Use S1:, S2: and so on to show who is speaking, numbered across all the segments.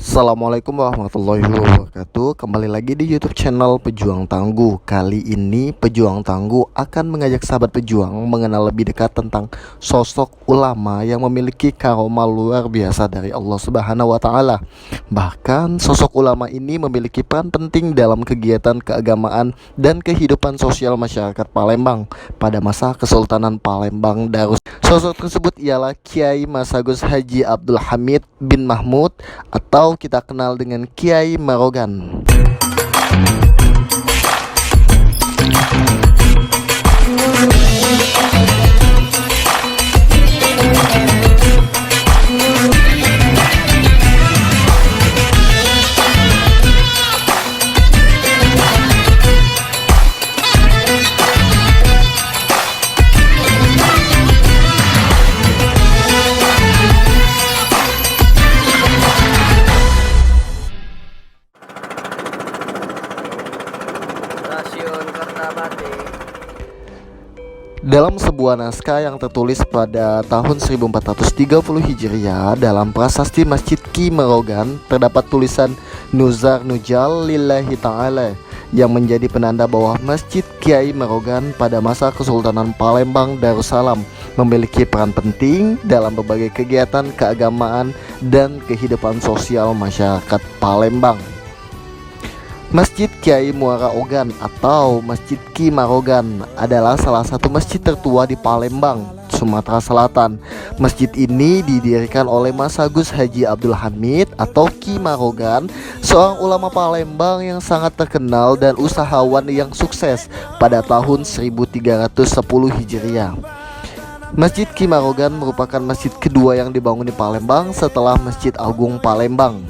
S1: Assalamualaikum warahmatullahi wabarakatuh. Kembali lagi di YouTube channel Pejuang Tangguh. Kali ini Pejuang Tangguh akan mengajak sahabat pejuang mengenal lebih dekat tentang sosok ulama yang memiliki karomah luar biasa dari Allah Subhanahu wa taala. Bahkan sosok ulama ini memiliki peran penting dalam kegiatan keagamaan dan kehidupan sosial masyarakat Palembang pada masa Kesultanan Palembang Darus. Sosok tersebut ialah Kiai Massagus Haji Abdul Hamid bin Mahmud atau kita kenal dengan Kiai Marogan. Dalam sebuah naskah yang tertulis pada tahun 1430 Hijriah dalam prasasti Masjid Ki Marogan terdapat tulisan Nuzar Nujal Lillahi Ta'ala yang menjadi penanda bahwa Masjid Kiai Marogan pada masa Kesultanan Palembang Darussalam memiliki peran penting dalam berbagai kegiatan keagamaan dan kehidupan sosial masyarakat Palembang. Masjid Kiai Muara Ogan atau Masjid Ki Marogan adalah salah satu masjid tertua di Palembang, Sumatera Selatan. Masjid ini didirikan oleh Massagus Haji Abdul Hamid atau Ki Marogan, seorang ulama Palembang yang sangat terkenal dan usahawan yang sukses pada tahun 1310 Hijriah. Masjid Ki Marogan merupakan masjid kedua yang dibangun di Palembang setelah Masjid Agung Palembang.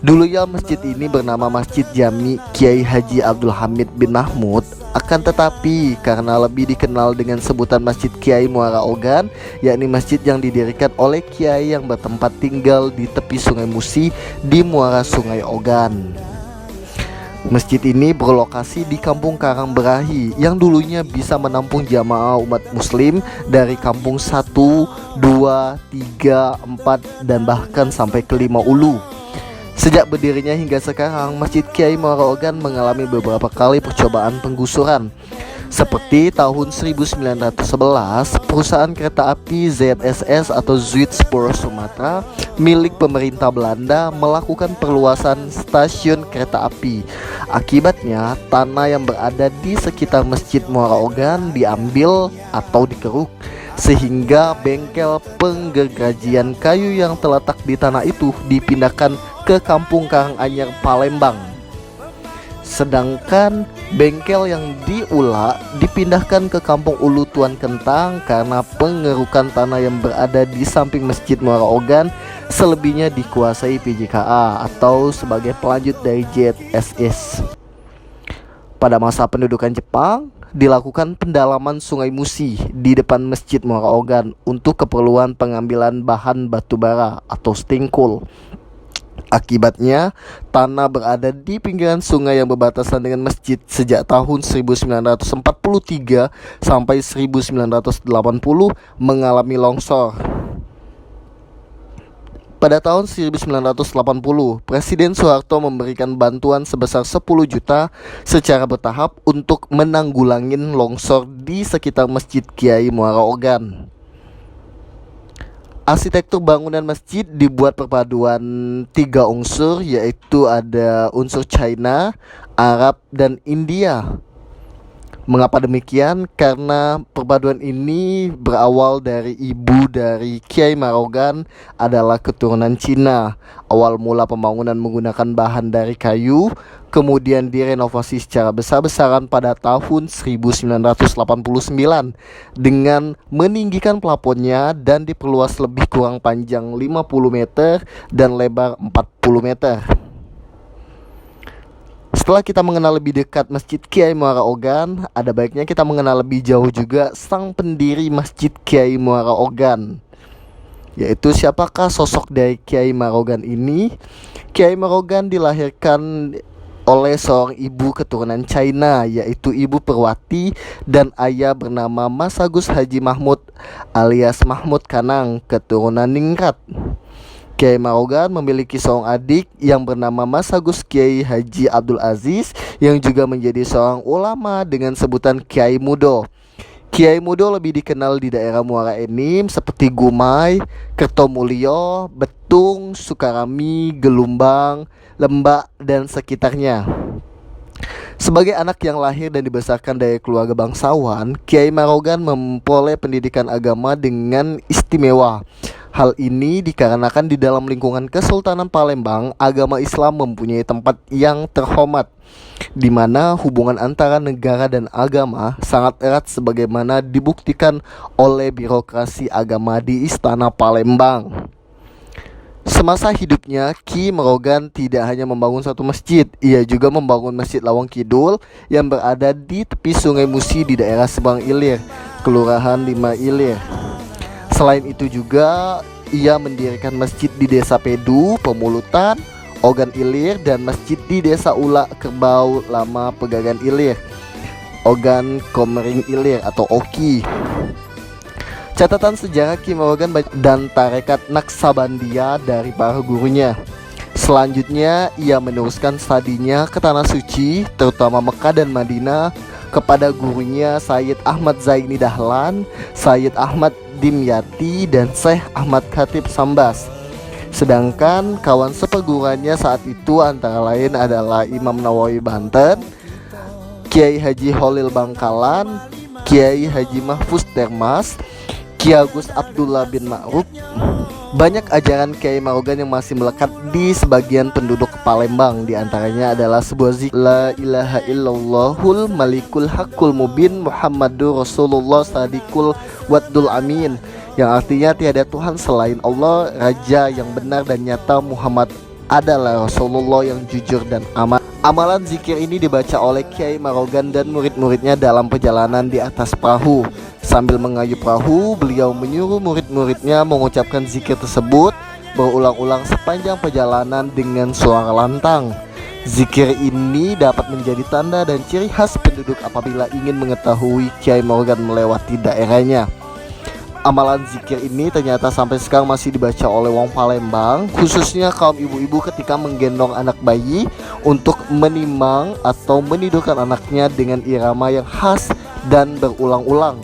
S1: Dulunya masjid ini bernama Masjid Jami Kiai Haji Abdul Hamid bin Mahmud. Akan tetapi karena lebih dikenal dengan sebutan Masjid Kiai Muara Ogan, yakni masjid yang didirikan oleh kiai yang bertempat tinggal di tepi Sungai Musi di muara Sungai Ogan. Masjid ini berlokasi di Kampung Karangberahi yang dulunya bisa menampung jamaah umat muslim dari kampung 1, 2, 3, 4 dan bahkan sampai ke 5 ulu. Sejak berdirinya hingga sekarang, Masjid Kiai Muara Ogan mengalami beberapa kali percobaan penggusuran. Seperti tahun 1911, perusahaan kereta api ZSS atau Zuidspoor Sumatera milik pemerintah Belanda melakukan perluasan stasiun kereta api. Akibatnya, tanah yang berada di sekitar Masjid Muara Ogan diambil atau dikeruk, sehingga bengkel penggergajian kayu yang terletak di tanah itu dipindahkan ke Kampung Karanganyar Palembang. Sedangkan bengkel yang diulak dipindahkan ke Kampung Ulu Tuan Kentang karena pengerukan tanah yang berada di samping Masjid Muara Ogan selebihnya dikuasai PJKA atau sebagai pelanjut dari ZSS. Pada masa pendudukan Jepang, dilakukan pendalaman Sungai Musi di depan Masjid Muara Ogan untuk keperluan pengambilan bahan batu bara atau stingkul. Akibatnya, tanah berada di pinggiran sungai yang berbatasan dengan masjid sejak tahun 1943 sampai 1980 mengalami longsor. Pada tahun 1980, Presiden Soeharto memberikan bantuan sebesar 10 juta secara bertahap untuk menanggulangi longsor di sekitar Masjid Kiai Muara Ogan. Arsitektur bangunan masjid dibuat perpaduan 3 unsur, yaitu ada unsur China, Arab, dan India. Mengapa demikian? Karena perpaduan ini berawal dari ibu dari Kiai Marogan adalah keturunan Cina. Awal mula pembangunan menggunakan bahan dari kayu, kemudian direnovasi secara besar-besaran pada tahun 1989 dengan meninggikan plafonnya dan diperluas lebih kurang panjang 50 meter dan lebar 40 meter. Setelah kita mengenal lebih dekat Masjid Kiai Muara Ogan, ada baiknya kita mengenal lebih jauh juga sang pendiri Masjid Kiai Muara Ogan, yaitu siapakah sosok dari Kiai Marogan ini. Kiai Marogan dilahirkan oleh seorang ibu keturunan China, yaitu Ibu Perwati, dan ayah bernama Massagus Haji Mahmud alias Mahmud Kanang, keturunan Ningrat. Kiai Marogan memiliki seorang adik yang bernama Mas Agus Kiai Haji Abdul Aziz yang juga menjadi seorang ulama dengan sebutan Kiai Mudo. Kiai Mudo lebih dikenal di daerah Muara Enim seperti Gumai, Kertomulyo, Betung, Sukarami, Gelumbang, Lembak, dan sekitarnya. Sebagai anak yang lahir dan dibesarkan dari keluarga bangsawan, Kiai Marogan memperoleh pendidikan agama dengan istimewa. Hal ini dikarenakan di dalam lingkungan Kesultanan Palembang, agama Islam mempunyai tempat yang terhormat, di mana hubungan antara negara dan agama sangat erat sebagaimana dibuktikan oleh birokrasi agama di Istana Palembang. Semasa hidupnya, Ki Marogan tidak hanya membangun satu masjid, ia juga membangun Masjid Lawang Kidul yang berada di tepi Sungai Musi di daerah Sebang Ilir, Kelurahan Lima Ilir. Selain itu juga ia mendirikan masjid di Desa Pedu, Pemulutan, Ogan Ilir, dan masjid di Desa Ula Kerbau Lama Pegagan Ilir, Ogan Komering Ilir atau Oki. Catatan sejarah Ki Marogan dan tarekat Naksabandia dari para gurunya. Selanjutnya ia meneruskan studinya ke Tanah Suci, terutama Mekah dan Madinah, kepada gurunya Sayyid Ahmad Zaini Dahlan, Sayyid Ahmad Dimyati, dan Syekh Ahmad Khatib Sambas. Sedangkan kawan seperguruannya saat itu antara lain adalah Imam Nawawi Banten, Kiai Haji Holil Bangkalan, Kiai Haji Mahfuz Dermas, Ki Agus Abdullah bin Ma'ruf. Banyak ajaran Kiai Marogan yang masih melekat di sebagian penduduk Palembang. Di antaranya adalah sebuah zikir La ilaha illallahul malikul haqqul mubin Muhammadur Rasulullah sadikul waddul amin, yang artinya tiada Tuhan selain Allah, Raja yang benar dan nyata, Muhammad adalah Rasulullah yang jujur dan aman. Amalan zikir ini dibaca oleh Kiai Marogan dan murid-muridnya dalam perjalanan di atas perahu. Sambil mengayuh perahu, beliau menyuruh murid-muridnya mengucapkan zikir tersebut berulang-ulang sepanjang perjalanan dengan suara lantang. Zikir ini dapat menjadi tanda dan ciri khas penduduk apabila ingin mengetahui Kiai Marogan melewati daerahnya. Amalan zikir ini ternyata sampai sekarang masih dibaca oleh wong Palembang, khususnya kaum ibu-ibu ketika menggendong anak bayi untuk menimang atau menidurkan anaknya dengan irama yang khas dan berulang-ulang.